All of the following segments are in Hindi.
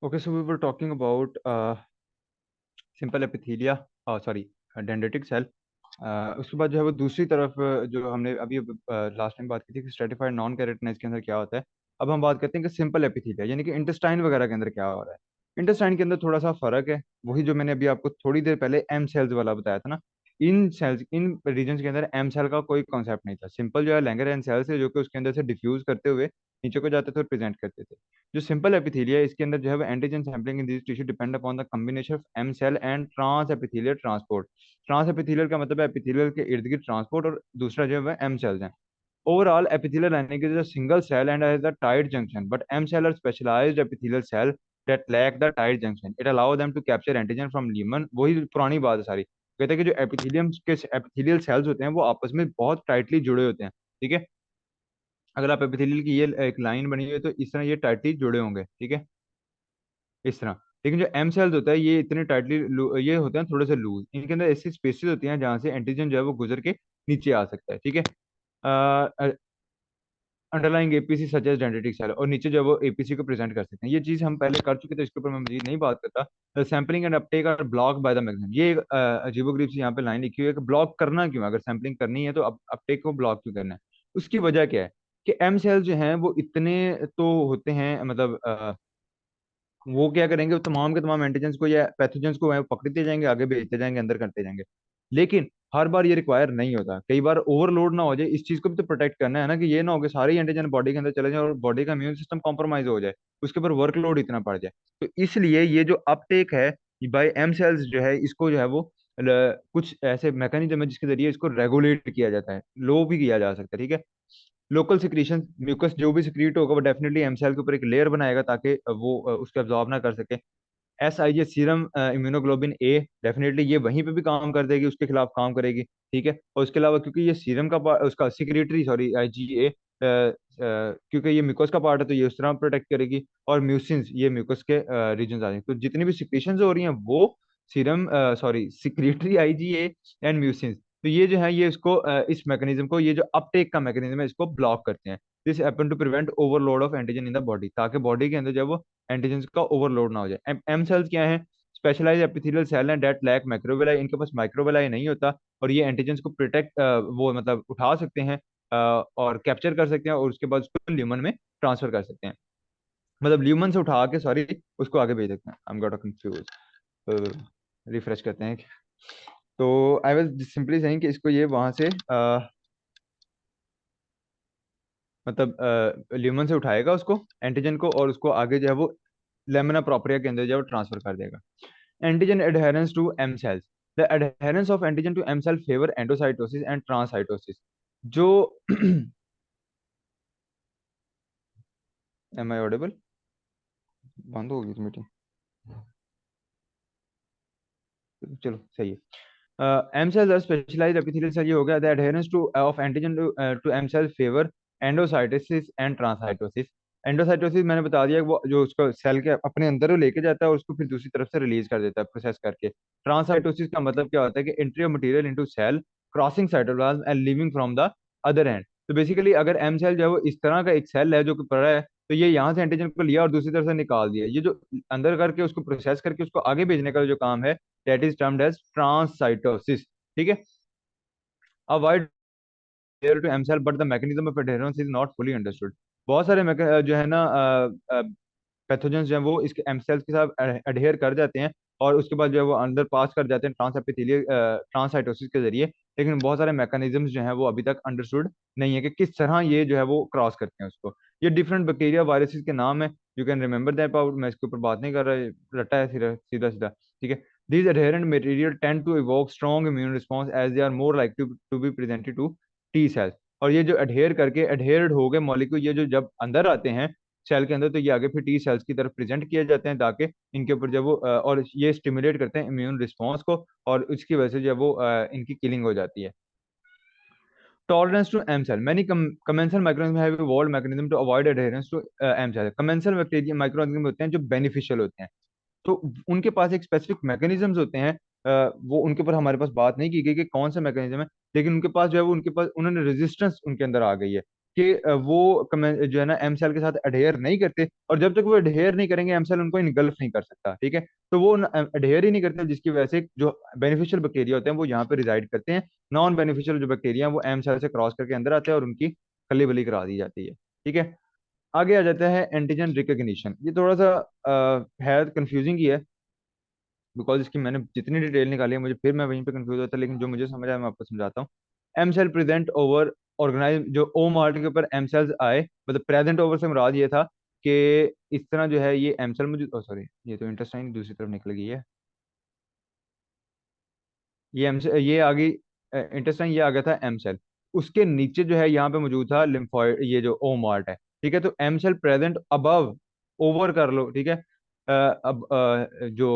Okay, so we were talking about simple epithelia, sorry, dendritic cell. उसके बाद जो है वो दूसरी तरफ, जो हमने अभी लास्ट टाइम बात की थी कि स्ट्रेटिफाइड नॉन केराटिनाइज के अंदर क्या होता है। अब हम बात करते हैं कि सिंपल एपिथेलिया यानी कि इंटेस्टाइन वगैरह के अंदर क्या हो रहा है। इंटेस्टाइन के अंदर थोड़ा सा फर्क है, वही जो मैंने अभी आपको थोड़ी देर पहले एम सेल्स वाला बताया था ना। इन सेल्स, इन रीजन्स के अंदर एम सेल का कोई कॉन्सेप्ट नहीं था। सिंपल जो है लैंगरहैंस सेल्स है जो कि उसके अंदर से डिफ्यूज करते हुए नीचे को जाते थे और प्रेजेंट करते थे। जो सिंपल एपिथेलिया है इसके अंदर जो है वो antigen sampling in this tissue depend upon the combination of M cell and trans epithelial transport. Trans epithelial का मतलब है एपिथेलियल के इर्द गिर्द ट्रांसपोर्ट, और दूसरा जो है वह एम सेल्स हैं। Overall epithelial lining is a single cell and has a tight junction, but M cell are specialized epithelial cell that lack the tight junction. It allow them to capture antigen from lumen। वही पुरानी बात है सारी। कहते हैं कि जो एपिथेलियम के एपिथेलियल सेल्स होते हैं वो आपस में बहुत टाइटली जुड़े होते हैं। ठीक है, अगर आप एपिथेलियल की ये एक लाइन बनी हुई है तो इस तरह ये टाइटली जुड़े होंगे। ठीक है, इस तरह। लेकिन जो एम सेल्स होता है ये इतने टाइटली ये होते हैं थोड़े से लूज। इनके अंदर ऐसी स्पेसेस होती हैं जहाँ से एंटीजन जो है वो गुजर के नीचे आ सकता है। ठीक है, underlying APC such as dendritic cell, और नीचे जो है वो एपीसी को प्रेजेंट कर सकते हैं। ये चीज हम पहले कर चुके थे, इसके ऊपर मैं मजीद नहीं बात करता। Sampling and Uptake R block by the magnetism. ये एक अजीबोगरीब सी यहाँ पे लाइन लिखी हुई है कि ब्लॉक करना क्यों है? अगर सैम्पलिंग करनी है तो अपटेक को ब्लॉक क्यों करना है? उसकी वजह क्या है कि एम सेल जो हैं वो इतने तो होते हैं, मतलब वो क्या करेंगे, वो तमाम के तमाम एंटीजेंस को या पैथोजेंस को वह पकड़ते जाएंगे, आगे भेजते जाएंगे, अंदर करते जाएंगे। लेकिन हर बार ये रिक्वायर नहीं होता। कई बार ओवरलोड ना हो जाए, इस चीज को भी तो प्रोटेक्ट करना है ना, कि ये ना हो कि सारे एंटीजन बॉडी के अंदर चले जाए और बॉडी का इम्यून सिस्टम कॉम्प्रोमाइज हो जाए, उसके ऊपर वर्कलोड इतना पड़ जाए। तो इसलिए ये जो अपटेक है बाय एम सेल्स जो है, इसको जो है वो कुछ ऐसे मैकेनिज्म है जिसके जरिए इसको रेगुलेट किया जाता है, लो भी किया जा सकता है। ठीक है, लोकल सिक्रीशन म्यूकस जो भी सिक्रीट होगा वो डेफिनेटली एम सेल के ऊपर एक लेयर बनाएगा ताकि वो उसको एब्जॉर्ब ना कर सके। S I J serum immunoglobulin A, definitely ये वहीं पे भी काम कर देगी, उसके खिलाफ काम करेगी। ठीक है, और उसके अलावा क्योंकि ये सीरम का पार्ट, उसका सिक्रेटरी, सॉरी, आई जी ए, क्योंकि ये म्यूकस का पार्ट है तो ये उस तरह प्रोटेक्ट करेगी। और म्यूसिन्स ये म्यूकस के रीजन आ जाएंगे, तो जितनी भी सिक्रीशन हो रही हैं वो serum, sorry, secretory I G A and mucins, तो ये जो है ये इसको इस मैकेनिज्म को, ये जो अपटेक का मैकेनिज्म है इसको ब्लॉक करते हैं। This happen to prevent overload of antigen in the body, ताकि बॉडी के अंदर जब वो एंटीजन का ओवरलोड ना हो जाए। एम सेल्स क्या है? स्पेशलाइज एपिथेलियल सेल हैं डेट लैक माइक्रोवेलाई, इनके पास माइक्रोवेलाई नहीं होता, और ये एंटीजन को प्रोटेक्ट, वो मतलब उठा सकते हैं और कैप्चर कर सकते हैं, और उसके बाद उसको ल्यूमन में ट्रांसफर कर सकते हैं। मतलब ल्यूमन से उठा के, सॉरी, उसको आगे भेज सकते हैं। I am got confuse, refresh करते हैं। तो आई वाज सिंपली सेइंग कि इसको ये वहां से मतलब ल्यूमन से उठाएगा उसको, एंटीजन को, और उसको आगे जो है वो लेमिना प्रोपिया के अंदर जो है वो ट्रांसफर कर देगा। Antigen adherence to M cells, the adherence of antigen to M cell favour endocytosis and transcytosis. जो एम आई ऑडिबल? बंद हो गई मीटिंग? चलो सही है। M cells are specialized epithelial cell, ये हो गया। The adherence to of antigen to M cell favour endocytosis and transcytosis. Endocytosis मैंने बता दिया, वो जो उसको सेल के अपने अंदर वो लेके जाता है और उसको फिर दूसरी तरफ से रिलीज कर देता है प्रोसेस करके। ट्रांससाइटोसिस का मतलब क्या होता है कि entry of material into cell, crossing cytoplasm and leaving from the other end. तो बेसिकली अगर एम सेल जो है वो इस तरह का एक सेल है जो कि पड़ा है, तो ये यहाँ से एंटीजन को लिया और दूसरी तरफ से निकाल दिया, ये जो अंदर करके उसको प्रोसेस करके उसको आगे भेजने का जो काम है, that is termed as transcytosis। ठीक है, a wide adhere to mCell but the mechanism of adherence is not fully understood। बहुत सारे जो है ना पैथोजेंस जो है वो इसके एम सेल्स के साथ अडेयर कर जाते हैं, और उसके बाद जो है वो अंदर पास कर जाते हैं ट्रांस एपिथेलियल ट्रांससाइटोसिस के जरिए। लेकिन बहुत सारे मैकेनिज्म्स जो हैं वो अभी तक अंडरस्टूड नहीं है कि किस तरह ये जो है वो क्रॉस करते हैं उसको। ये डिफरेंट बैक्टीरिया वायरसेस के नाम है, you can remember that, pout मैं इसके ऊपर बात नहीं कर रहा, रटा है सीधा सीधा सीधा। ठीक है, these adherent material tend to evoke strong immune response as they are more likely to be presented to T cells। और ये जो अडेयर करके अडेयर्ड हो गए मॉलिक्यूल, ये जो जब अंदर आते हैं सेल के अंदर, तो ये आगे फिर टी सेल्स की तरफ प्रेजेंट किए जाते हैं, ताकि इनके ऊपर जब वो और ये स्टिमुलेट करते हैं इम्यून रिस्पॉन्स को, और उसकी वजह से जब वो इनकी किलिंग हो जाती है। Tolerance to M cell, many commensal microorganism have evolved mechanism to avoid adherence to M cell. Commensal bacteria microorganism होते हैं जो बेनिफिशियल होते हैं, तो उनके पास एक स्पेसिफिक मैकेनिज्म्स होते हैं। वो उनके ऊपर हमारे पास बात नहीं की गई कि कौन सा मैकेनिज्म है, लेकिन उनके पास जो है वो, उनके पास उन्होंने रेजिस्टेंस उनके अंदर आ गई है। कि वो जो है ना एम सेल के साथ अडेयर नहीं करते, और जब तक वो अडेयर नहीं करेंगे एम सेल उनको इनगल्फ नहीं कर सकता, ठीक है। तो वो अडेयर ही नहीं करते, जिसकी वजह से जो बेनिफिशियल बैक्टीरिया होते हैं वो यहाँ पे रिजाइड करते हैं। नॉन बेनिफिशियल जो बैक्टीरिया हैं वो एम सेल से क्रॉस करके अंदर आते हैं और उनकी खली बली करा दी जाती है, ठीक है। आगे आ जाता है एंटीजन रिकग्निशन। ये थोड़ा सा है कंफ्यूजिंग ही है, बिकॉज इसकी मैंने जितनी डिटेल निकाली है मुझे फिर मैं वहीं पे कंफ्यूज होता है, लेकिन जो मुझे समझ आया मैं आपको समझाता हूँ। M cell present over organize, जो ओ मार्ट के ऊपर एम सेल्स आए, मतलब प्रेजेंट ओवर से मुराद ये था कि इस तरह जो है ये एम सेल मुझे, सॉरी ये तो इंटेस्टाइन दूसरी तरफ निकल गई है। ये आ गई इंटेस्टाइन, ये आ गया था एम सेल। उसके नीचे जो है यहाँ पे मौजूद था लिम्फोइड, ये जो ओ मार्ट है, ठीक है। तो M cell present above, over कर लो, ठीक है। अब जो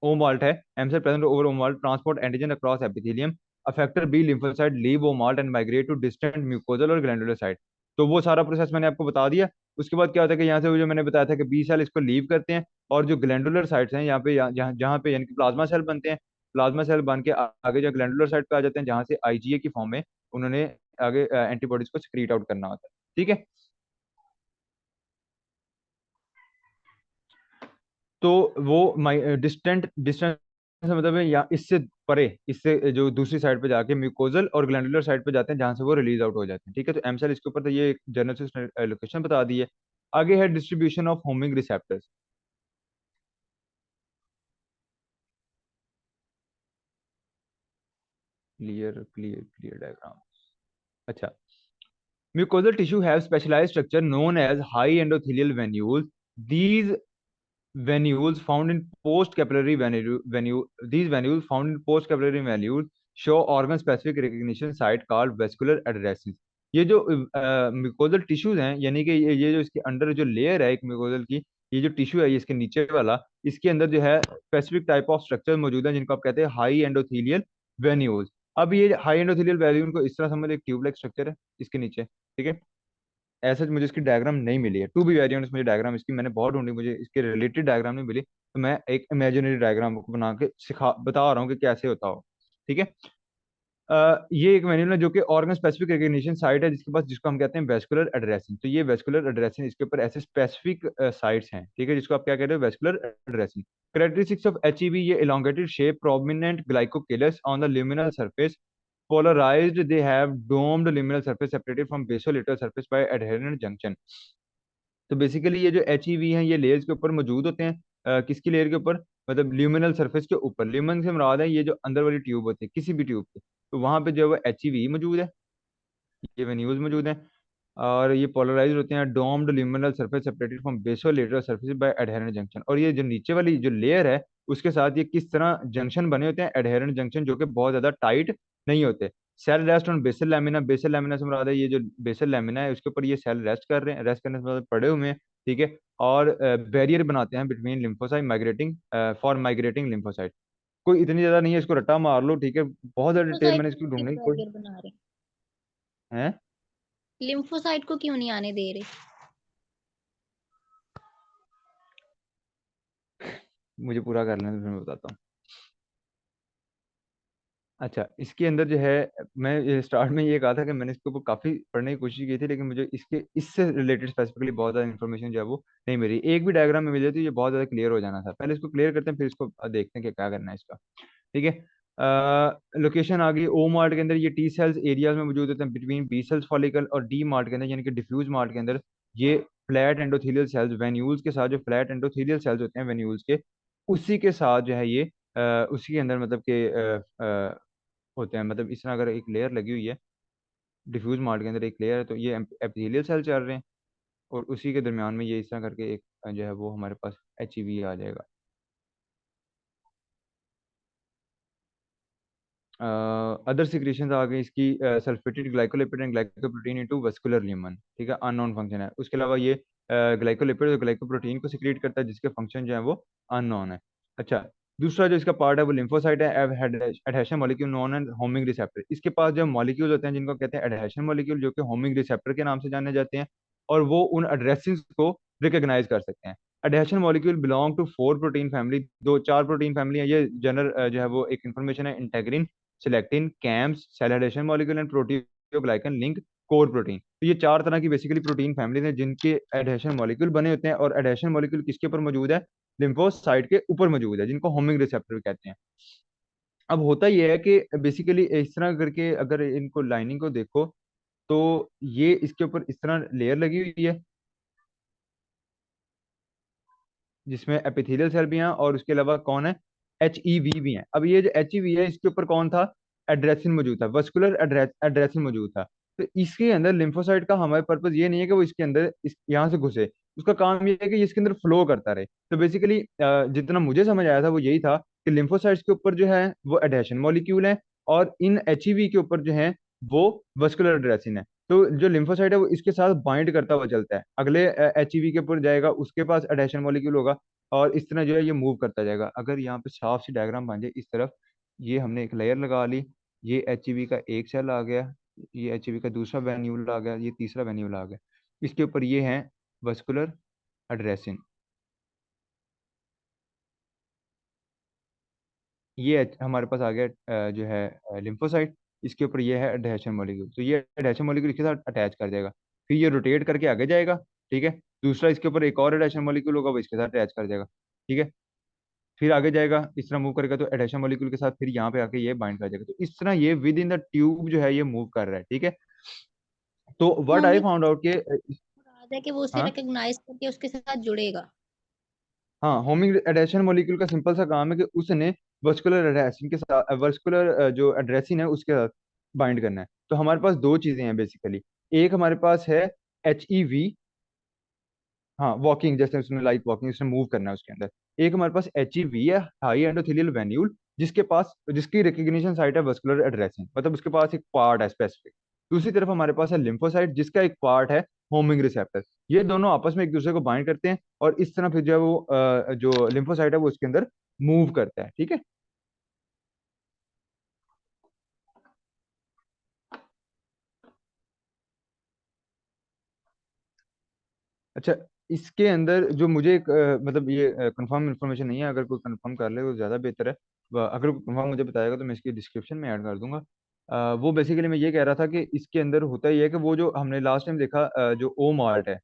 ओ मार्ट है, M cell present over O MALT transport antigen across epithelium, effector B lymphocyte leave O MALT and migrate to distant mucosal और ग्लैंडुलर साइट। तो वो सारा प्रोसेस मैंने आपको बता दिया। उसके बाद क्या होता है कि यहाँ से वो जो मैंने बताया था कि बी सेल इसको लीव करते हैं, और जो ग्लैंडुलर साइट्स हैं यहाँ पे, जहाँ जहाँ पे यानी कि प्लाज्मा सेल बनते हैं, प्लाज्मा सेल बन के आगे जो ग्लैंडुलर साइट पे आ जाते हैं, जहां से आईजीए की फॉर्म में उन्होंने आगे एंटीबॉडीज को सिक्रीट आउट करना होता है, ठीक है। तो वो डिस्टेंट डिस्टेंस मतलब है, या इससे परे, इससे जो दूसरी साइड पे जाके म्यूकोजल और ग्लैंडुलर साइड पे जाते हैं जहां से वो रिलीज आउट हो जाते हैं, ठीक है। तो एमसेल इसके ऊपर तो ये जनरल लोकेशन बता दी है। आगे है distribution of homing receptors. Clear clear clear diagram. अच्छा, mucosal tissue have specialized structure known as high endothelial venules. These venules found in post capillary venue, these venules found in post capillary venules show organ specific recognition site called vascular adhesions. ये जो म्यूकोजल टिश्यूज हैं, यानी कि ये जो इसके अंडर जो लेयर है एक म्यूकोजल की, ये जो टिश्यू है ये इसके नीचे वाला, इसके अंदर जो है स्पेसिफिक टाइप ऑफ स्ट्रक्चर मौजूद है जिनको आप कहते हैं हाई एंडोथीलियल वेन्यूल्स। अब ये हाई एंडोथीलियल वेन्यूल को इस तरह समझ, एक ट्यूब लाइक स्ट्रक्चर है इसके नीचे, ठीक है। ऐसे मुझे इसकी डायग्राम नहीं मिली है, टू बी वेरी ऑनेस्ट, मुझे डायग्राम इसकी मैंने बहुत ढूंढी, मुझे इसके रिलेटेड डायग्राम नहीं मिली, तो मैं एक इमेजिनरी डायग्राम को बना के सिखा बता रहा हूँ कि कैसे होता हो, ठीक है। ये एक मैन्युअल है जो कि ऑर्गन स्पेसिफिक रिकग्निशन साइट है जिसके पास, जिसको हम कहते हैं वेस्कुलर एड्रेसिंग। तो ये वेस्कुलर एड्रेसिंग, इसके ऊपर ऐसे स्पेसिफिक साइट्स हैं, ठीक है, जिसको आप क्या कहते हैं, vascular addressing. Characteristics of HEV, ये elongated shape, prominent glycocalyx on the luminal surface, polarized, they have domed luminal surface separated from basolateral surface by adherent junction। तो बेसिकली ये जो एच ई वी हैं ये लेयर्स के ऊपर मौजूद होते हैं, किसकी लेयर के ऊपर, मतलब ल्यूमिनल सरफेस के ऊपर। ल्यूमिनल से मुराद है ये जो अंदर वाली ट्यूब होती है किसी भी ट्यूब की, तो वहां पे जो है वो एच ई वी मौजूद है, ये वेन्यूज मौजूद हैं। और ये पोलराइज होते हैं, domed luminal surface separated from basolateral surface by adherent junction. और ये जो नीचे वाली जो लेयर है उसके साथ ये किस तरह जंक्शन बने होते हैं, एडहेरेंट जंक्शन, जो कि बहुत ज्यादा टाइट नहीं होते। Cell rest on basal lamina, basal lamina से मुराद है ये जो बेसल लैमिना है उसके ऊपर ये सेल रेस्ट कर रहे हैं, रेस्ट करने से मतलब पड़े हुए हैं, ठीक है। और बैरियर बनाते हैं between lymphocyte migrating, for migrating lymphocyte. कोई इतनी ज्यादा नहीं है, इसको रट्टा मार लो, ठीक है। बहुत ज्यादा डिटेल लिम्फोसाइट मैंने को इसकी क्यों ढूंढने की कोशिश बैरियर बना रहे? है। लिम्फोसाइट को क्यों नहीं आने दे रहे? मुझे पूरा कर लेने दो, फिर मैं बताता हूँ। अच्छा, इसके अंदर जो है, मैं ये स्टार्ट में ये कहा था कि मैंने इसके ऊपर काफ़ी पढ़ने की कोशिश की थी, लेकिन मुझे इसके इससे रिलेटेड स्पेसिफिकली बहुत ज़्यादा इन्फॉर्मेशन जो है वो नहीं मिली। एक भी डायग्राम में मिल जाती ये बहुत ज़्यादा क्लियर हो जाना था। पहले इसको क्लियर करते हैं फिर इसको देखते हैं कि क्या करना है इसका, ठीक है। लोकेशन आ गई ओ मार्ट के अंदर, ये टी सेल्स एरियाज में मौजूद होते हैं बिटवीन बी सेल्स फॉलिकल और डी मार्ट के अंदर, यानी कि डिफ्यूज मार्ट के अंदर ये फ्लैट एंडोथेलियल सेल्स वेन्यूल्स के साथ, जो फ्लैट एंडोथेलियल सेल्स होते हैं वेन्यूल्स के, उसी के साथ जो है ये उसी के अंदर मतलब के होते हैं। मतलब इस तरह अगर एक लेयर लगी हुई है, डिफ्यूज मार्ट के अंदर एक लेयर है, तो ये एपिथेलियल सेल चल रहे हैं, और उसी के दरमियान में ये इस तरह करके एक जो है वो हमारे पास एच आ जाएगा। अदर सिक्रीशंस आ गई इसकी, sulfated glycolipid and glycoprotein into vascular lumen, ठीक है, अननोन फंक्शन है। उसके अलावा ये ग्लाइकोलिपिड और ग्लाइकोप्रोटीन को सिक्रीट करता है जिसके फंक्शन जो है वो अननोन है। अच्छा, दूसरा जो इसका पार्ट है वो लिम्फोसाइट है, adhesion molecule known and homing receptor. इसके पास जो मॉलिक्यूल होते हैं जिनको कहते हैं एडहेशन मॉलिक्यूल, जो कि होमिंग रिसेप्टर के नाम से जाने जाते हैं, और वो उन एड्रेसिंग को रिकॉग्नाइज कर सकते हैं। Adhesion molecule belong to four protein family, दो चार प्रोटीन फैमिली है ये। जनरल जो है वो एक इन्फॉर्मेशन है, integrin, selectin, CAMs, cell adhesion molecule and proteoglycan link core protein. तो ये चार तरह की बेसिकली प्रोटीन फैमिलीज हैं जिनके एडहेशन मॉलिक्यूल बने होते हैं, और एडहेशन मॉलिक्यूल किसके ऊपर मौजूद है? लिम्फोसाइट के ऊपर मौजूद है, जिनको होमिंग रिसेप्टर कहते हैं। अब होता यह है कि बेसिकली इस तरह करके अगर इनको लाइनिंग को देखो, तो ये इसके ऊपर इस तरह लेयर लगी हुई है, जिसमें एपिथेलियल सेल भी हैं, और उसके अलावा कौन है? HEV भी हैं। अब ये जो HEV है, इसके ऊपर कौन था? एड्रेसिन मौजूद था, वस्कुलर एड्रेसिन मौजूद था। तो इसके अंदर लिम्फोसाइट का हमारे पर्पज ये नहीं है कि वो इसके अंदर इस यहाँ से घुसे, उसका काम ये है कि ये इसके अंदर फ्लो करता रहे। तो बेसिकली जितना मुझे समझ आया था वो यही था कि लिम्फोसाइट्स के ऊपर जो है वो एडहेशन मॉलिक्यूल है, और इन HEV के ऊपर जो है वो वस्कुलर एड्रेसिन है। तो जो लिम्फोसाइट है वो इसके साथ बाइंड करता हुआ चलता है, अगले HEV के ऊपर जाएगा, उसके पास एडहेशन मॉलिक्यूल होगा, और इस तरह जो है ये मूव करता जाएगा। अगर यहाँ पे साफ सी डायग्राम बन जाए इस तरफ, ये हमने एक लेयर लगा ली, ये HEV का एक सेल आ गया, ये HEV का दूसरा वेन्यूल आ गया, ये तीसरा वेन्यूल आ गया, इसके ऊपर ये है वस्कुलर एड्रेसिन। ये हमारे पास आ गया जो है लिम्फोसाइट, इसके ऊपर ये है एडहेशन मॉलिक्यूल। तो ये एडहेशन मॉलिक्यूल इसके साथ अटैच कर जाएगा, फिर ये रोटेट करके आगे जाएगा, ठीक है। दूसरा इसके ऊपर एक और एडहेशन मॉलिक्यूल होगा, वो इसके साथ अटैच कर जाएगा, ठीक है। फिर आगे जाएगा, इस तरह मूव करेगा तो एडेशन मॉलिक्यूल के साथ फिर यहाँ पे आके ये बाइंड कर जाएगा। तो इस तरह ये विद इन द ट्यूब जो है ये मूव कर रहा है, ठीक है। तो what I homing found out के है कि वो उसे हाँ, रिकॉग्नाइज करके उसके साथ जुड़ेगा। हाँ, होमिंग एडेशन मॉलिक्यूल का सिंपल सा काम है कि उसने वर्सकुलर एड्रेसिन के साथ, वर्सकुलर जो एड्रेसिन है उसके साथ बाइंड करना है। तो हमारे पास दो चीजें हैं बेसिकली, एक हमारे पास है HEV, हाँ, वॉकिंग, जैसे उसने लाइक वॉकिंग, उसने मूव करना है उसके अंदर। एक हमारे पास HEV है, हाई एंडोथेलियल वेन्यूल, जिसके पास, जिसकी रिकग्निशन साइट है वस्कुलर एड्रेसिन, मतलब उसके पास एक पार्ट है स्पेसिफिक। दूसरी तरफ हमारे पास है लिम्फोसाइट, जिसका एक पार्ट है होमिंग रिसेप्टर। ये दोनों आपस में एक दूसरे को बाइंड करते हैं, और इस तरह फिर जो है वो जो लिम्फोसाइट है वो उसके अंदर मूव करता है, ठीक है। अच्छा, इसके अंदर जो मुझे एक मतलब ये कंफर्म इन्फॉर्मेशन नहीं है, अगर कोई कंफर्म कर ले तो ज़्यादा बेहतर है। अगर कोई कंफर्म मुझे बताएगा तो मैं इसकी डिस्क्रिप्शन में ऐड कर दूंगा। वो बेसिकली मैं ये कह रहा था कि इसके अंदर होता ही है कि वो जो हमने लास्ट टाइम देखा, जो ओ मार्ट है,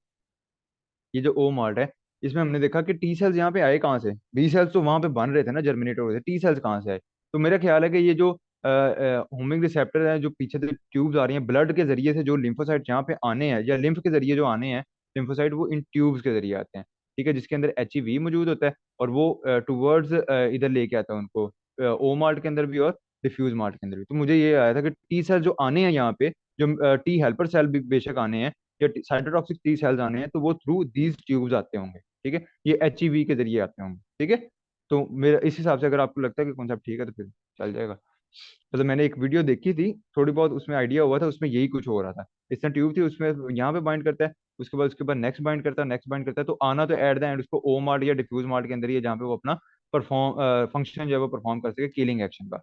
ये जो ओ मार्ट है, इसमें हमने देखा कि टी सेल्स यहाँ पे आए कहाँ से? बी सेल्स तो वहां पे बन रहे थे ना, जर्मिनेट हो रहे थे, टी सेल्स कहाँ से आए? तो मेरा ख्याल है कि ये जो होमिंग रिसेप्टर है, जो पीछे से ट्यूब्स आ रही हैं ब्लड के जरिए से, जो लिम्फोसाइट यहाँ पे आने हैं, या लिम्फ के जरिए जो आने हैं लिम्फोसाइट, वो इन ट्यूब्स के जरिए आते हैं, ठीक है, जिसके अंदर HEV मौजूद होता है, और वो टूवर्ड्स इधर लेके आता है उनको, ओ मार्ट के अंदर भी और डिफ्यूज मार्ट के अंदर भी। तो मुझे ये आया था कि टी सेल जो आने हैं यहाँ पे, जो टी हेल्पर सेल भी बेशक आने हैं, या साइटोटॉक्सिक टी सेल्स आने हैं, तो वो थ्रू दीज ट्यूब्स आते होंगे, ठीक है, ये HEV के जरिए आते होंगे, ठीक है। तो मेरा इस हिसाब से अगर आपको लगता है कि कॉन्सेप्ट ठीक है तो फिर चल जाएगा। मतलब मैंने एक वीडियो देखी थी, थोड़ी बहुत उसमें आइडिया हुआ था, उसमें यही कुछ हो रहा था। इस तरह ट्यूब थी, उसमें यहाँ पे बाइंड करता है, उसके बाद नेक्स्ट बाइंड करता है, नेक्स्ट बाइंड करता है, तो आना तो एट द एंड उसको ओ मार्ट या डिफ्यूज मार्ट के अंदर ही है, जहाँ पे वो अपना परफॉर्म फंक्शन जो है वो परफॉर्म कर सके, किलिंग एक्शन का।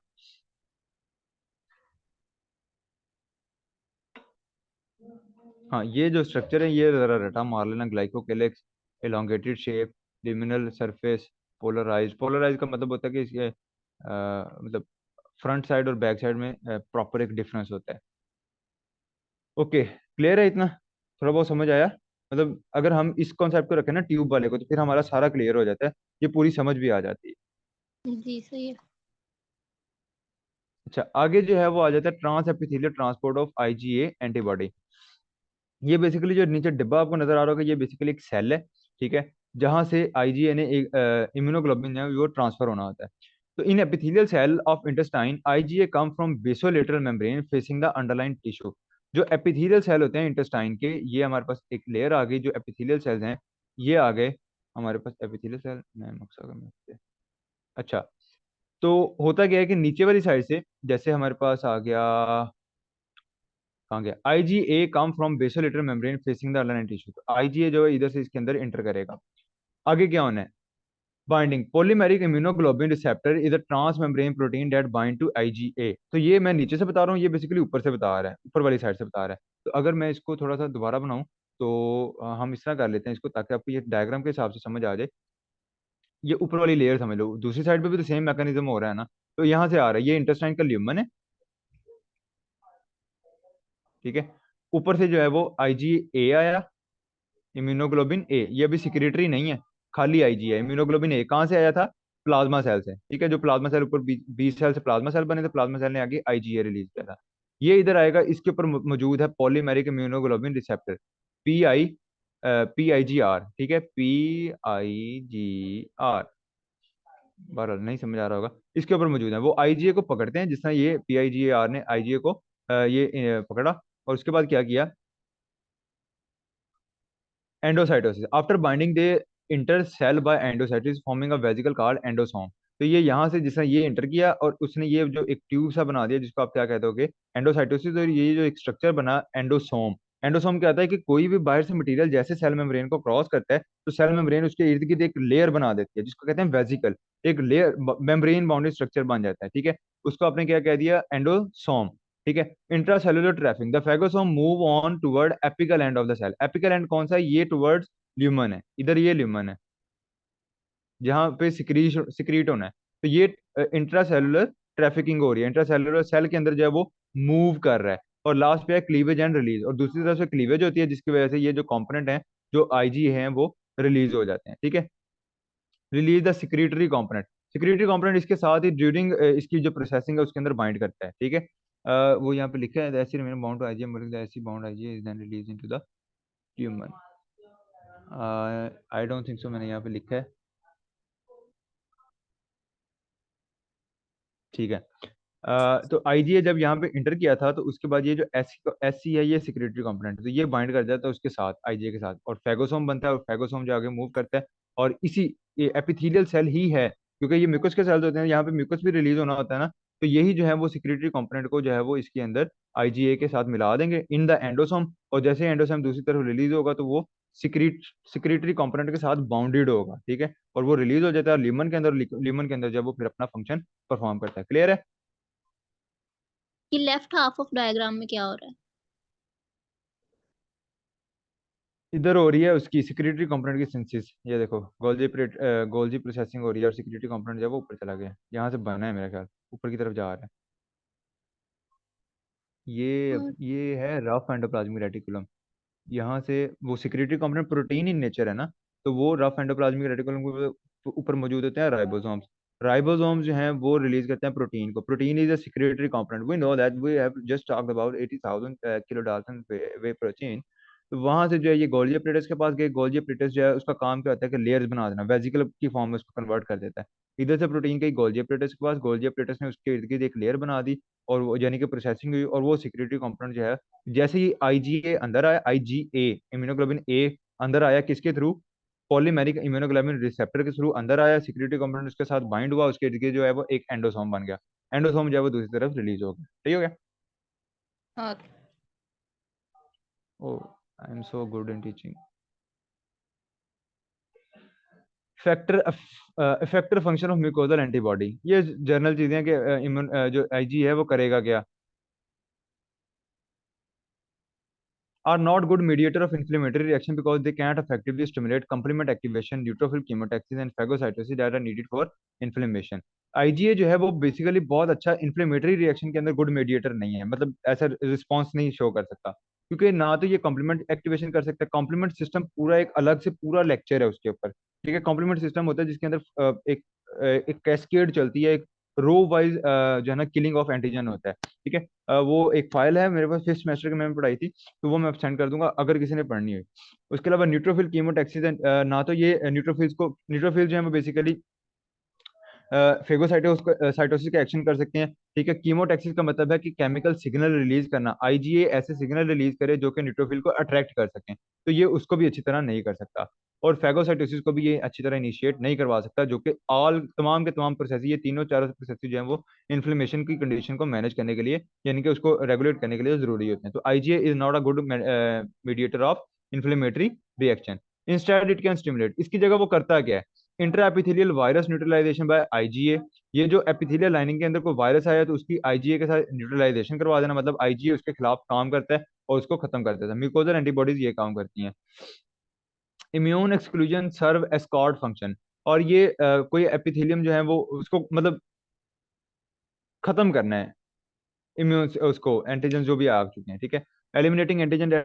हाँ, ये जो स्ट्रक्चर है ये जरा रटा मार लेना, glycocalyx, elongated shape, luminal surface, polarize. Polarize का मतलब होता है कि इसके मतलब फ्रंट साइड और बैक साइड में प्रॉपर एक डिफरेंस होता है। ओके, क्लियर है इतना? थोड़ा बहुत समझ आया? मतलब अगर हम इस कॉन्सेप्ट को रखें ना ट्यूब वाले को, तो फिर हमारा सारा क्लियर हो जाता है, ये पूरी समझ भी आ जाती है। जी सही है। अच्छा, आगे जो है वो आ जाता है trans epithelial transport of IgA antibody. ये बेसिकली जो नीचे डिब्बा आपको नजर आ रहा होगा, ये बेसिकली एक सेल है, ठीक है, जहां से IgA ने एक इम्यूनोग्लोबिन है वो ट्रांसफर होना होता है। तो in epithelial cell of intestine IgA come from basolateral membrane facing the underline tissue. जो एपिथेलियल सेल होते हैं इंटेस्टाइन के, ये हमारे पास एक लेयर आ गई, जो एपिथेलियल सेल्स हैं ये आ गए हमारे पास एपिथेलियल सेल। मैं मकसद अच्छा, तो होता क्या है कि नीचे वाली साइड से, जैसे हमारे पास आ गया, कहाँ गया? IgA come from basolateral membrane facing the align tissue. तो IgA जो है इधर से इसके अंदर इंटर करेगा। आगे क्या होना है? Binding polymeric immunoglobin receptor is a trans membrane protein that bind to IgA। तो ये मैं नीचे से बता रहा हूँ, ये बेसिकली ऊपर से बता रहा है, ऊपर वाली साइड से बता रहा है। तो अगर मैं इसको थोड़ा सा दोबारा बनाऊं, तो हम इस तरह कर लेते हैं इसको, ताकि आपको ये डायग्राम के हिसाब से समझ आ जाए। ये ऊपर वाली लेयर समझ लो, दूसरी साइड पे भी तो सेम मैकेनिज्म हो रहा है ना। तो यहाँ से आ रहा है, ये इंटेस्टाइन का ल्यूमन है, ठीक है। ऊपर से जो है वो IgA आया, इम्यूनोग्लोबिन ए, ये अभी सिक्रेटरी नहीं है, खाली आईजी है। इम्यूनोग्लोबिन ए कहाँ से आया था? प्लाज्मा सेल से, ठीक है। जो प्लाज्मा सेल ऊपर 20 सेल से प्लाज्मा सेल बने थे, प्लाज्मा सेल ने आगे IgA रिलीज किया था। ये इधर आएगा, इसके ऊपर मौजूद है पॉलीमेरिक इम्यूनोग्लोबिन रिसेप्टर, PIGR, ठीक है, PIGR। बहरहाल नहीं समझ आ रहा होगा, इसके ऊपर मौजूद है। वो IgA को पकड़ते हैं, जिस तरह ये PIGAR ने IgA को पकड़ा, और उसके बाद क्या किया? Endocytosis, after binding they enter cell by endocytosis forming a vesicle called endosome. तो ये यहाँ से जिसने ये इंटर किया और उसने ये जो एक ट्यूब सा बना दिया, जिसको आप क्या कहते होगे, एंडोसाइटोसिस, और ये जो एक स्ट्रक्चर बना एंडोसोम। एंडोसोम क्या होता है कि कोई भी बाहर से मटेरियल जैसे सेल मेम्ब्रेन को क्रॉस करता है, तो सेल मेम्ब्रेन उसके इर्द गिर्द एक लेयर बना देती है, जिसको कहते हैं वेसिकल। एक लेयर, मेम्ब्रेन बाउंड्री स्ट्रक्चर बन जाता है, ठीक है। उसको आपने क्या कह दिया? एंडोसोम, ठीक है। Intracellular trafficking, the phagosome move on toward apical end of the cell. Apical end कौन सा है? ये टुवर्ड्स ल्यूमन है, इधर ये ल्यूमन है, जहाँ पे सिक्रीट होना है। तो ये इंट्रासेलुलर ट्रैफिकिंग हो रही है, इंट्रासेलुलर सेल के अंदर जो है वो मूव कर रहा है। और लास्ट पे है क्लीवेज एंड रिलीज, और दूसरी तरफ से क्लीवेज होती है, जिसकी वजह से ये जो कंपोनेंट है, जो IG हैं, वो रिलीज हो जाते हैं, ठीक है। Release the secretory component, secretory component इसके साथ ही ड्यूरिंग इसकी जो प्रोसेसिंग है उसके अंदर बाइंड करता है, ठीक है। वो यहाँ पे लिखा है SC remain bound to IgM, SC bound IgA is then release into the human. I don't think so, मैंने यहाँ पे लिखा है, ठीक है। तो IgA जब यहाँ पे इंटर किया था, तो उसके बाद ये जो SC है, ये सिक्रेटरी कंपोनेंट है, तो ये बाइंड कर जाता है उसके साथ, IgA के साथ, और फेगोसोम बनता है, और फेगोसोम जो आगे मूव करता है। और इसी ये एपिथेलियल सेल ही है, क्योंकि ये म्यूकस के सेल्स होते हैं, यहाँ पे म्यूकस भी रिलीज होना होता है ना। तो यही जो है वो सिक्रेटरी कंपोनेंट को जो है वो इसके अंदर IgA के साथ मिला देंगे इन द एंडोसोम, और जैसे एंडोसोम दूसरी तरफ रिलीज होगा, तो वो सिक्रेटरी कंपोनेंट के साथ बाउंडेड होगा, ठीक है। और वो रिलीज हो जाता है लीमन के अंदर, लीमन के अंदर जब वो फिर अपना फंक्शन परफॉर्म करता है। क्लियर है? कि लेफ्ट हाफ ऑफ डायग्राम में क्या हो रहा है? इधर हो रही है उसकी सिक्योरिटी कंपोनेंट की सिंथेसिस, ये देखो, गोल्जी प्रोसेसिंग हो रही है, और सिक्योरिटी कंपोनेंट जो है वो ऊपर चला गया, यहाँ से बना है मेरा ख्याल, ऊपर की तरफ जा रहा है। और ये है रफ एंडोप्लाज्मिक रेटिकुलम। यहाँ से वो security component protein in nature है ना, तो वो रफ एंडोप्लाज्मिक रेटिकुलम के ऊपर मौजूद होते हैं राइबोसोम्स। राइबोसोम्स जो हैं वो रिलीज करते हैं प्रोटीन को। Protein is a secretory component, we know that, we have just talked about 80,000 kilo dalton वे प्रोटीन। तो वहां से जो है ये गोल्जी एप्रेटस के पास गए। गोल्जी एप्रेटस जो है उसका काम क्या होता है कि लेयर्स बना देना, वेजिकल की फॉर्म में उसको कन्वर्ट कर देता है। इधर से प्रोटीन गई गोल्जी एप्रेटस के पास, गोल्जी एप्रेटस ने उसके इर्द गिर्द एक लेयर बना दी, और वो यानी कि प्रोसेसिंग हुई, और वो सिक्योरिटी कंपोनेंट जो है, जैसे ही IgA अंदर आया, IgA इम्यूनोग्लोबिन ए अंदर आया, किसके थ्रू? पॉलीमेरिक इम्यूनोग्लोबिन रिसेप्टर के थ्रू अंदर आया, सिक्योरिटी कंपोनेंट उसके साथ बाइंड हुआ, उसके इर्द गिर्द जो है वो एक एंडोसोम बन गया। एंडोसोम जो है वो दूसरी तरफ रिलीज हो गया, ठीक हो गया। और oh, I am so good in teaching. Factor effector function of mucosal antibody, ये जनरल चीजें हैं कि इम्यून जो IG है वो करेगा क्या? are not good mediator of inflammatory reaction because they can't effectively stimulate complement activation, neutrophil chemotaxis and phagocytosis that are needed for inflammation। IgA जो है वो बेसिकली बहुत अच्छा इन्फ्लेमेटरी रिएक्शन के अंदर गुड मेडिएटर नहीं है, मतलब ऐसा रिस्पॉन्स नहीं शो कर सकता, क्योंकि ना तो ये कॉम्प्लीमेंट एक्टिवेशन कर सकता है। कॉम्प्लीमेंट सिस्टम पूरा एक अलग से पूरा लेक्चर है उसके ऊपर, ठीक है। कॉम्प्लीमेंट सिस्टम होता है जिसके अंदर एक कैस्केड चलती है, एक रो वाइज जो है ना किलिंग ऑफ एंटीजन होता है, ठीक है। वो एक फाइल है मेरे पास, फिफ्थ सेमेस्टर की मैंने पढ़ाई थी, तो वो मैं सेंड कर दूंगा अगर किसी ने पढ़नी हो। उसके अलावा न्यूट्रोफिल कीमोटैक्सिस, ना तो ये न्यूट्रोफिल्स जो है वो बेसिकली फेगोसाइटोसिस का एक्शन कर सकते हैं, ठीक है। कीमोटैक्सिस का मतलब है कि केमिकल सिग्नल रिलीज करना, IgA ऐसे सिग्नल रिलीज करे जो कि न्यूट्रोफिल को अट्रैक्ट कर सकें, तो ये उसको भी अच्छी तरह नहीं कर सकता। और फेगोसाइटोसिस को भी ये अच्छी तरह इनिशिएट नहीं करवा सकता, जो कि ऑल तमाम के तमाम प्रोसेस, ये तीनों चारों प्रोसेस जो है वो इन्फ्लेमेशन की कंडीशन को मैनेज करने के लिए, यानी कि उसको रेगुलेट करने के लिए जरूरी होते हैं। तो IgA is not a good mediator of inflammatory reaction. Instead it can stimulate, इसकी जगह वो करता क्या है? Intra epithelial virus neutralization by IgA। ये जो एपिथेलियल लाइनिंग के अंदर कोई वायरस आया तो उसकी IgA के साथ न्यूट्रलाइजेशन करवा देना, मतलब IgA उसके खिलाफ काम करता है और उसको खत्म कर देता है। म्यूकोजल एंटीबॉडीज ये काम करती हैं। इम्यून एक्सक्लूजन सर्व एस्कॉर्ट फंक्शन, और ये कोई एपिथेलियम जो है वो उसको मतलब खत्म करना है, इम्यून उसको एंटीजन जो भी आ चुके हैं, ठीक है। एलिमिनेटिंग एंटीजन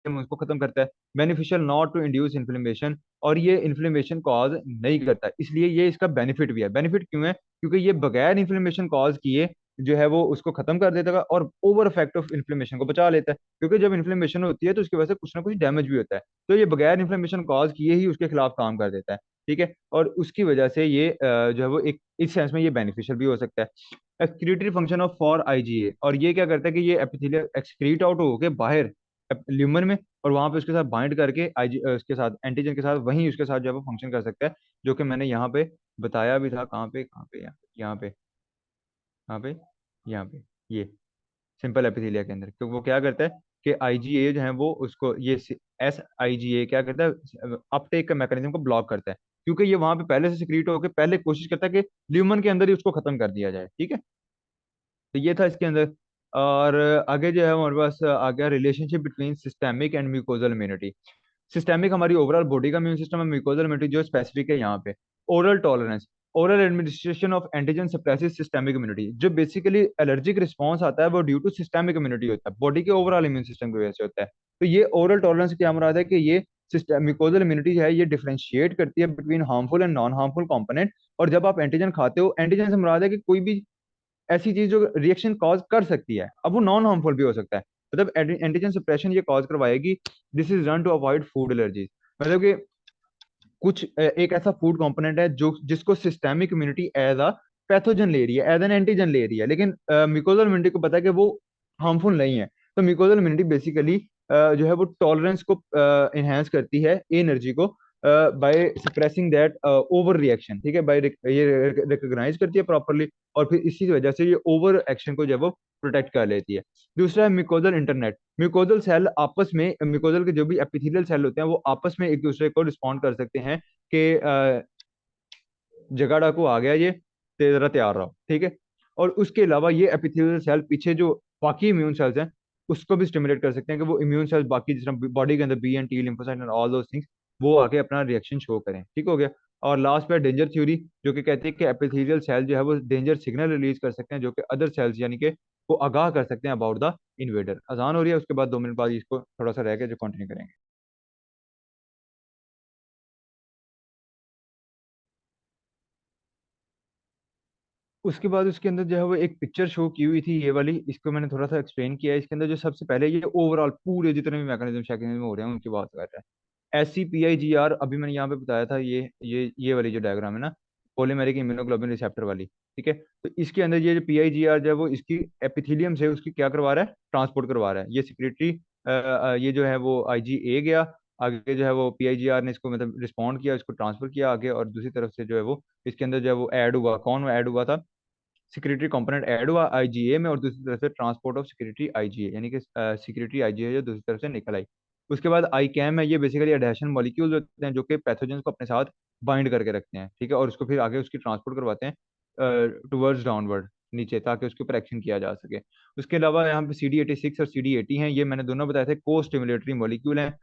उसको खत्म करता है। Beneficial not to induce inflammation, और ये इन्फ्लेमेशन कॉज नहीं करता, इसलिए ये इसका बेनिफिट भी है। बेनिफिट क्यों है? क्योंकि ये बगैर इन्फ्लेमेशन कॉज किए जो है वो उसको खत्म कर देता है और ओवर इफेक्ट ऑफ इन्फ्लेमेशन को बचा लेता है, क्योंकि जब इन्फ्लेमेशन होती है तो उसकी वजह से कुछ ना कुछ डैमेज भी होता है, तो ये बगैर इन्फ्लेमेशन कॉज किए ही उसके खिलाफ काम कर देता है। ठीक है, और उसकी वजह से ये जो है वो एक इस सेंस में ये बेनिफिशियल भी हो सकता है। Excretory function of for IgA, और ये क्या करता है कि ये एपिथेलियल एक्सक्रीट आउट होके बाहर ल्यूमन में, और वहां पे उसके साथ बाइंड करके आईजी उसके साथ एंटीजन के साथ वहीं उसके साथ जो है वो फंक्शन कर सकता है, जो कि मैंने यहाँ पे बताया भी था। कहाँ पे यहाँ पे यहाँ पे यहाँ पे ये सिंपल एपिथेलिया के अंदर, क्योंकि वो क्या करता है कि आईजीए जो है वो उसको ये एस आईजीए क्या करता है, अपटेक का मैकेनिज्म को ब्लॉक करता है, क्योंकि ये वहां पे पहले से सिक्रीट होकर पहले कोशिश करता है कि ल्यूमन के अंदर ही उसको खत्म कर दिया जाए। ठीक है, तो ये था इसके अंदर। और आगे जो है हमारे पास आ गया relationship between systemic and mucosal immunity. Systemic हमारी ओवरऑल बॉडी का इम्यून सिस्टम है, म्यूकोजल इम्यूनिटी जो स्पेसिफिक है यहाँ पे। Oral tolerance, oral administration of antigen सप्रेसिस systemic immunity, जो बेसिकली एलर्जिक रिस्पॉन्स आता है वो ड्यू टू सिस्टेमिक इम्यूनिटी होता है, बॉडी के ओवरऑल इम्यून सिस्टम की वजह से होता है। तो ये ओरल टॉलरेंस क्या मुराद है कि ये म्यूकोजल इम्यूनिटी है, ये डिफरेंशिएट करती है between harmful and non harmful component. और जब आप एंटीजन खाते हो, एंटीजन से मुराद है कि कोई भी ऐसी चीज जो रिएक्शन कॉज कर सकती है, अब वो नॉन हार्मफुल भी हो सकता है, मतलब एंटीजन सप्रेशन ये कॉज करवाएगी। This is done to avoid food allergies, मतलब कि कुछ एक ऐसा फूड कंपोनेंट है जो जिसको systemic immunity as a pathogen ले रही है, एज एन एंटीजन ले रही है, लेकिन म्यूकोजल इम्यूनिटी को पता है कि वो हार्मफुल नहीं है। तो म्यूकोजल इम्यूनिटी बेसिकली जो है वो टॉलरेंस को इनहेंस करती है एनर्जी को by suppressing that over reaction. ठीक है, बाय ये रिकॉग्नाइज करती है प्रॉपरली, और फिर इसी वजह से ये ओवर एक्शन को जो है वो प्रोटेक्ट कर लेती है। दूसरा है म्यूकोजल इंटरनेट। म्यूकोजल सेल आपस में, म्यूकोजल के जो भी एपिथेलियल सेल होते हैं वो आपस में एक दूसरे को रिस्पॉन्ड कर सकते हैं कि जगह डाकू आ गया, ये ते जरा तैयार रहो। ठीक है, और उसके अलावा ये एपिथेलियल सेल पीछे जो बाकी इम्यून सेल्स हैं उसको भी स्टिमुलेट कर सकते हैं कि वो इम्यून सेल्स बाकी जिस तरह बॉडी के अंदर B and T lymphocyte and all those things वो आके अपना रिएक्शन शो करें। ठीक हो गया। और लास्ट पे डेंजर थ्योरी, जो कि कहती है कि एपिथेलियल सेल जो है वो डेंजर सिग्नल रिलीज कर सकते हैं, जो कि अदर सेल्स यानी कि को आगाह कर सकते हैं अबाउट द इन्वेडर। अजान हो रही है, उसके बाद 2 मिनट बाद इसको थोड़ा सा रह के जो कंटिन्यू करेंगे। उसके बाद उसके अंदर जो है वो एक पिक्चर शो की हुई थी, ये वाली, इसको मैंने थोड़ा सा एक्सप्लेन किया है। इसके अंदर जो सबसे पहले ये ओवरऑल पूरे जितने भी मैकेनिज्म शैकेनिज्म हो रहे हैं उनकी बात कर रहा है। SCPIGR अभी मैंने यहाँ पे बताया था, ये वाली जो डायग्राम है ना, पॉलीमेरिक इम्यूनोग्लोबिन रिसेप्टर वाली। ठीक है, तो इसके अंदर ये जो PIGR जो है वो इसकी एपिथेलियम से उसकी क्या करवा रहा है, ट्रांसपोर्ट करवा रहा है। ये सिक्रेटरी ये जो है वो IgA गया, आगे जो है वो PIGR ने इसको मतलब रिस्पॉन्ड किया, इसको ट्रांसफर किया आगे, और दूसरी तरफ से जो है वो इसके अंदर जो है वो ऐड हुआ, कौन ऐड हुआ था, सिक्योरिटी कंपोनेंट ऐड हुआ आईजीए में, और दूसरी तरफ से ट्रांसपोर्ट ऑफ सिक्योरिटी आईजीए, यानी कि सिक्योरिटी आईजीए जो दूसरी तरफ से निकल आई। उसके बाद आई कैम है, ये बेसिकली एडेशन मॉलिक्यूल्स होते हैं जो कि पैथोजेंस को अपने साथ बाइंड करके रखते हैं। ठीक है, और उसको फिर आगे उसकी ट्रांसपोर्ट करवाते हैं टूवर्ड्स डाउनवर्ड नीचे, ताकि उसके ऊपर एक्शन किया जा सके। उसके अलावा यहाँ पे CD86 और CD80 हैं, ये मैंने दोनों बताए थे को स्टिमुलेटरी मॉलिक्यूल हैं,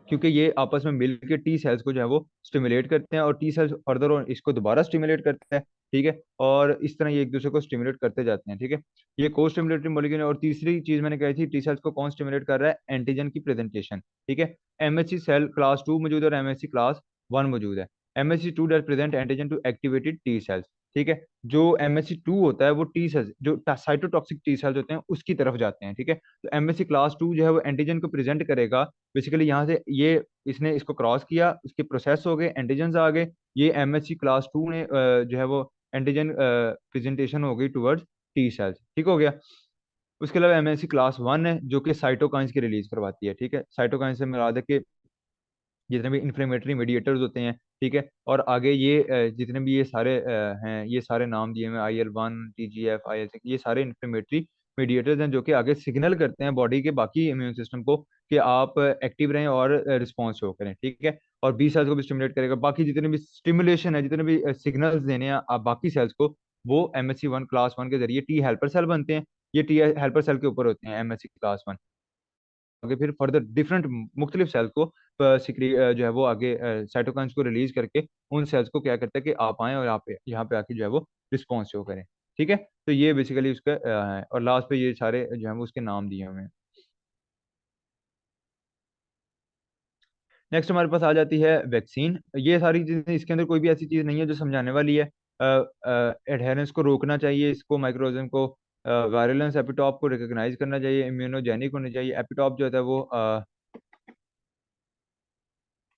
क्योंकि ये आपस में मिलकर टी सेल्स को जो है वो स्टिमुलेट करते हैं, और टी सेल्स फर्दर और इसको दोबारा स्टिमुलेट करते हैं। ठीक है, और इस तरह ये एक दूसरे को स्टिमुलेट करते जाते हैं। ठीक है, ये को स्टिमुलेटरी मॉलिक्यूल है। और तीसरी चीज मैंने कही थी टी सेल्स को कौन स्टिमुलेट कर रहा है, एंटीजन की प्रेजेंटेशन। ठीक है, MHC सेल क्लास 2 मौजूद है और MHC क्लास 1 मौजूद है। MHC 2 does present antigen to activated T cells. ठीक है, जो MHC 2 होता है वो टी सेल्स जो साइटोटॉक्सिक टी सेल्स होते हैं उसकी तरफ जाते हैं। ठीक है, तो MHC क्लास 2 जो है वो एंटीजन को प्रेजेंट करेगा। बेसिकली यहाँ से ये इसने इसको क्रॉस किया, उसके प्रोसेस हो गए, एंटीजन आ गए, ये MHC क्लास 2 ने जो है वो एंटीजन प्रेजेंटेशन हो गई टुवर्ड्स टी सेल्स। ठीक हो गया। उसके अलावा MHC क्लास 1 है जो कि साइटोकाइंस की रिलीज करवाती है। ठीक है, साइटोकाइंस से मुराद है कि जितने भी इन्फ्लेमेटरी मीडिएटर्स होते हैं। ठीक है, और आगे ये जितने भी ये सारे हैं, ये सारे नाम दिए हुए IL-1 TGF IL-6, ये सारे इन्फ्लेमेटरी मीडिएटर्स हैं जो कि आगे सिग्नल करते हैं बॉडी के बाकी इम्यून सिस्टम को कि आप एक्टिव रहें और रिस्पॉन्स शो करें। ठीक है, और बी सेल्स को भी स्टिमुलेट करेगा, बाकी जितने भी स्टिमुलेशन है, जितने भी सिग्नल्स देने हैं आप बाकी सेल्स को, वो MHC 1 क्लास 1 के जरिए टी हेल्पर सेल बनते हैं। ये टी हेल्पर सेल के ऊपर होते हैं MHC क्लास 1। आगे फिर फर्दर डिफरेंट मुख्तलिफ सेल्स को जो है वो आगे साइटोकाइंस को रिलीज करके उन सेल्स को क्या करता है कि आप आए और यहाँ पे आके जो है वो रिस्पॉन्स शो करें। ठीक है, तो ये बेसिकली उसका है, और लास्ट पे ये सारे जो है वो उसके नाम दिए हुए हैं। नेक्स्ट हमारे पास आ जाती है वैक्सीन। ये सारी चीजें, इसके अंदर कोई भी ऐसी चीज नहीं है जो समझाने वाली है। एडहेरेंस को रोकना चाहिए, इसको माइक्रोऑर्गेनिज्म को, वायरुलेंस एपिटॉप को रिकॉग्नाइज करना चाहिए, इम्यूनोजेनिक होनी चाहिए। एपिटॉप जो होता है वो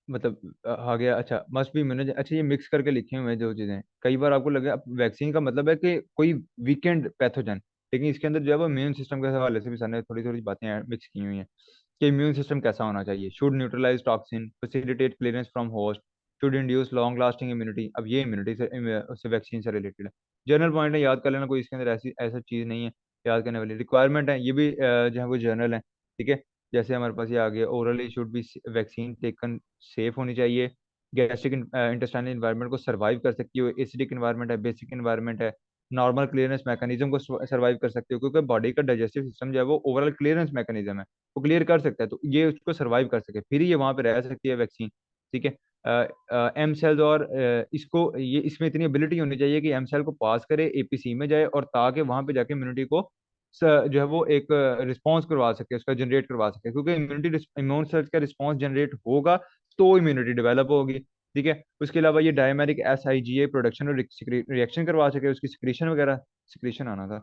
मतलब आ गया, अच्छा मस्ट बी इम्यूनो, अच्छा ये मिक्स करके लिखे हुए हैं जो चीजें, कई बार आपको लगे वैक्सीन का मतलब है कि कोई वीकेंड पैथोजन, लेकिन इसके अंदर जो है वो इम्यून सिस्टम के हवाले से भी सामने थोड़ी थोड़ी बातें मिक्स की हुई हैं कि इम्यून सिस्टम कैसा होना चाहिए। Should neutralize toxin, facilitate clearance from host, should induce long lasting immunity. अब ये इम्यूनिटी से उससे वैक्सीन से रिलेटेड है। जनरल पॉइंट है, याद कर लेना, कोई इसके अंदर ऐसी ऐसा चीज नहीं है याद करने वाली। रिक्वायरमेंट है, ये भी जो है वो जर्नल है, ठीक है। जैसे हमारे पास ये आ गया, orally should be vaccine taken, safe होनी चाहिए, गैस्ट्रिक इंटेस्टाइनल इन्वायरमेंट को सर्वाइव कर सकती हो, एसिडिक इन्वायरमेंट है, बेसिक इन्वायरमेंट है, नॉर्मल क्लियरेंस मैकेनिज्म को सर्वाइव कर सकते हो, क्योंकि बॉडी का डाइजेस्टिव सिस्टम जो है वो ओवरऑल क्लियरेंस मैकेनिज्म है, वो क्लियर कर सकता है, तो ये उसको सर्वाइव कर सके फिर ये वहां पे रह सकती है वैक्सीन, ठीक है। एम सेल्स और इसको ये इसमें इतनी एबिलिटी होनी चाहिए कि एम सेल को पास करे, एपीसी में जाए, और ताकि वहां पे जाके इम्यूनिटी को जो है वो एक रिस्पॉन्स करवा सके, उसका जनरेट करवा सके, क्योंकि इम्यूनिटी इम्यून सेल्स का रिस्पॉन्स जनरेट होगा तो इम्यूनिटी डेवलप होगी, ठीक है। उसके अलावा ये dimeric S I G A production और रिएक्शन करवा सके, उसकी सिक्रीशन वगैरह, सिक्रीशन आना था।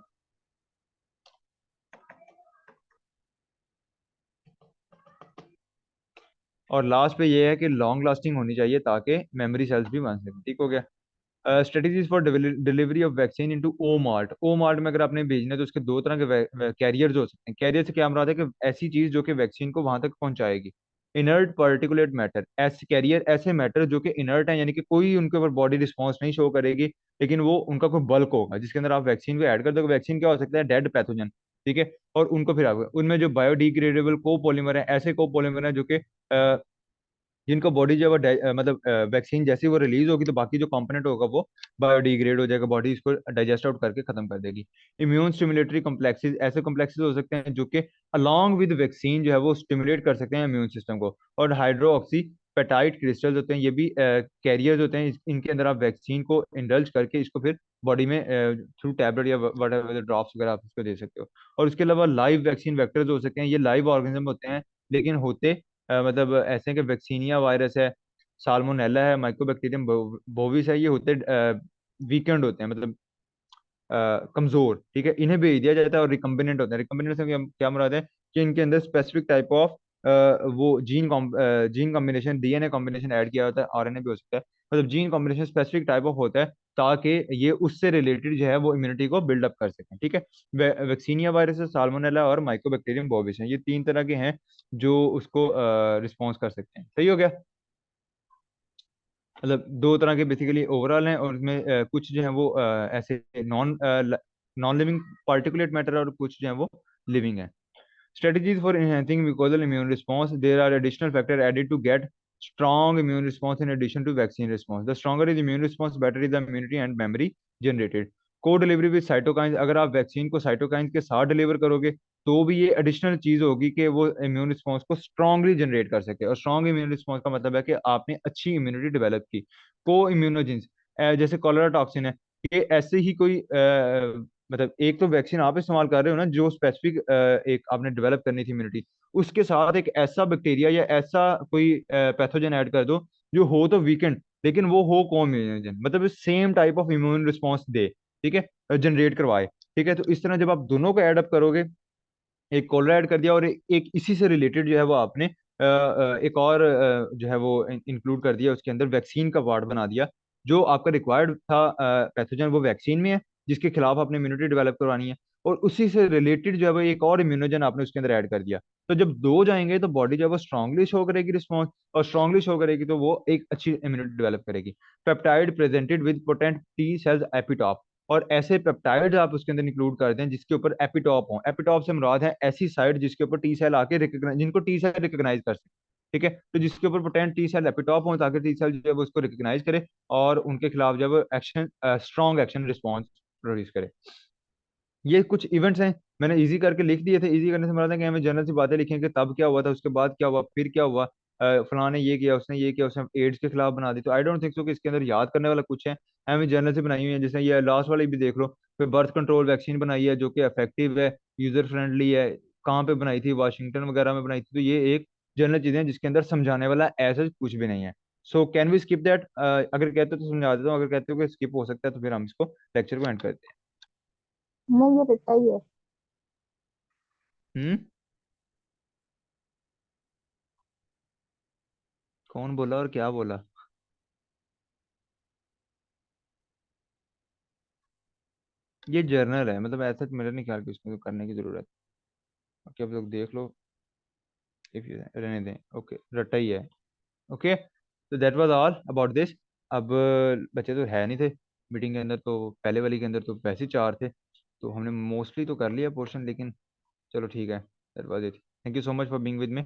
और लास्ट पे ये है कि लॉन्ग लास्टिंग होनी चाहिए ताकि मेमोरी सेल्स भी बन सके, ठीक हो गया। Strategies for delivery of vaccine into O MALT. O MALT में अगर आपने भेजना है तो उसके दो तरह के कैरियर्स हो सकते हैं। कैरियर से क्या मुराद है कि ऐसी चीज जो कि वैक्सीन को वहां तक पहुंचाएगी। इनर्ट पार्टिकुलेट मैटर, ऐसे कैरियर ऐसे मैटर जो कि इनर्ट है, यानी कि कोई उनके ऊपर बॉडी रिस्पॉन्स नहीं शो करेगी, लेकिन वो उनका कोई बल्क होगा जिसके अंदर आप वैक्सीन को ऐड कर दो। वैक्सीन क्या हो सकता है, डेड पैथोजन, ठीक है। और उनको फिर आप उनमें जो बायोडिग्रेडेबल कोपोलीमर है, ऐसे कोपोलीमर है जो कि जिनको बॉडी जो है वो मतलब वैक्सीन जैसी वो रिलीज होगी तो बाकी जो कंपोनेंट होगा वो बायोडिग्रेड हो जाएगा, बॉडी इसको डाइजेस्ट आउट करके खत्म कर देगी। इम्यून स्टिमुलेटरी कॉम्प्लेक्सेस, ऐसे कॉम्प्लेक्सेस हो सकते हैं जो कि अलोंग विद वैक्सीन जो है वो स्टिमुलेट कर सकते हैं इम्यून सिस्टम को। और हाइड्रो ऑक्सी पेटाइट क्रिस्टल्स होते हैं, ये भी कैरियर्स होते हैं, इनके अंदर आप वैक्सीन को इंडल्ज करके इसको फिर बॉडी में थ्रू टैबलेट या वट एवर ड्रॉप्स वगैरह आप इसको दे सकते हो। और उसके अलावा लाइव वैक्सीन वेक्टर्स हो सकते हैं, ये लाइव ऑर्गेनिज्म होते हैं, लेकिन होते मतलब ऐसे कि वैक्सीनिया वायरस है, साल्मोनेला है, माइकोबैक्टीरियम बोविस है, ये होते वीकेंड होते हैं, मतलब कमजोर, ठीक है। इन्हें भेज दिया जाता है, और रिकम्बिनेंट होते हैं। रिकम्बिनेंट से क्या मुराद है कि इनके अंदर स्पेसिफिक टाइप ऑफ वो gene combination, DNA combination add किया होता है, आरएनए भी हो सकता है, मतलब gene combination specific type of होता है ताकि ये उससे रिलेटेड जो है वो इम्यूनिटी को बिल्डअप कर सकें, ठीक है। वैक्सीनिया वायरस, साल्मोनेला और माइकोबैक्टीरियम बोविस हैं, ये तीन तरह के हैं जो उसको रिस्पॉन्स कर सकते हैं, सही हो गया। मतलब दो तरह के बेसिकली ओवरऑल हैं, और उसमें कुछ जो है वो ऐसे non non living particulate matter, और कुछ जो है वो लिविंग है। Strategies for enhancing mucosal immune response. There are additional factors added to get strong immune response in addition to vaccine response. The stronger is immune response, better is the immunity and memory generated. Co-delivery with cytokines. अगर आप वैक्सीन को साइटोकाइंस के साथ डिलीवर करोगे तो भी ये एडिशनल चीज होगी कि वो इम्यून रिस्पॉन्स को स्ट्रांगली जनरेट कर सके। और स्ट्रांग इम्यून रिस्पॉन्स का मतलब है कि आपने अच्छी इम्यूनिटी डेवलप की। को इम्यूनोजेंस, जैसे कॉलरा टॉक्सिन है, ये ऐसे ही कोई मतलब एक तो वैक्सीन आप इस्तेमाल कर रहे हो ना जो स्पेसिफिक एक आपने डेवलप करनी थी इम्यूनिटी, उसके साथ एक ऐसा बैक्टीरिया या ऐसा कोई पैथोजन ऐड कर दो जो हो तो वीकेंड, लेकिन वो हो कॉम इम्यूनोजन, मतलब same type of immune response दे, ठीक है, जनरेट करवाए, ठीक है। तो इस तरह जब आप दोनों को एडअप करोगे, एक कोलरा ऐड कर दिया और एक इसी से रिलेटेड जो है वो आपने एक और जो है वो इंक्लूड कर दिया, उसके अंदर वैक्सीन का पार्ट बना दिया। जो आपका रिक्वायर्ड था पैथोजन वो वैक्सीन में है, जिसके खिलाफ आपने इम्यूनिटी डेवलप करवानी है, और उसी से रिलेटेड जो है वो एक और इम्यूनोजन आपने उसके अंदर ऐड कर दिया। तो जब दो जाएंगे तो बॉडी जो है वो स्ट्रांगली शो करेगी रिस्पॉन्स, और स्ट्रांगली शो करेगी तो वो एक अच्छी इम्यूनिटी डेवलप करेगी। Peptide presented with potent T cells epitope, और ऐसे पेप्टाइड्स आप उसके अंदर इंक्लूड कर दें जिसके ऊपर एपिटॉप हो। एपिटॉप से मुराद है ऐसी साइट जिसके ऊपर टी सेल आके रिकग्नाइज, जिनको टी सेल रिकग्नाइज कर सके, ठीक है। तो जिसके ऊपर पोटेंट टी सेल एपिटॉप हो ताकि टी सेल जो है वो उसको रिकग्नाइज करे और उनके खिलाफ जब action, strong action response produce करे। ये कुछ इवेंट्स हैं, मैंने इजी करके लिख दिए थे। इजी करने से मतलब है कि हमें जनरल सी बातें लिखें कि तब क्या हुआ था, उसके बाद क्या हुआ, फिर क्या हुआ, फलाने ये किया, उसने ये किया, उसने एड्स के खिलाफ बना दी। तो आई डोंट थिंक सो कि इसके अंदर याद करने वाला कुछ है, हमें जनरल से बनाई हुई है। जैसे ये लास्ट वाली भी देख लो, फिर बर्थ कंट्रोल वैक्सीन बनाई है जो कि इफेक्टिव है, यूजर फ्रेंडली है, कहाँ पे बनाई थी, वाशिंगटन वगैरह में बनाई थी। तो ये एक जनरल चीजें हैं जिसके अंदर समझाने वाला ऐसा कुछ भी नहीं है। So can we skip that? अगर कहते हो तो समझा देता हूँ, अगर कहते हो कि स्किप हो सकता है तो फिर हम इसको लेक्चर को एंड करते नहीं, ये रट्टा ही है। हैं। कौन बोला और क्या बोला? ये जर्नल है, मतलब ऐसा मेरा नहीं ख्याल कि इसमें तो करने की जरूरत है। ओके, आप लोग देख लो। इफ यू रहने दें, ओके, रट्टा ही है। ओके, तो that was all about this. अब बच्चे तो है नहीं थे मीटिंग के अंदर, तो पहले वाली के अंदर तो वैसे ही चार थे, तो हमने मोस्टली तो कर लिया पोर्शन, लेकिन चलो ठीक है, that was it. Thank you so much for being with me.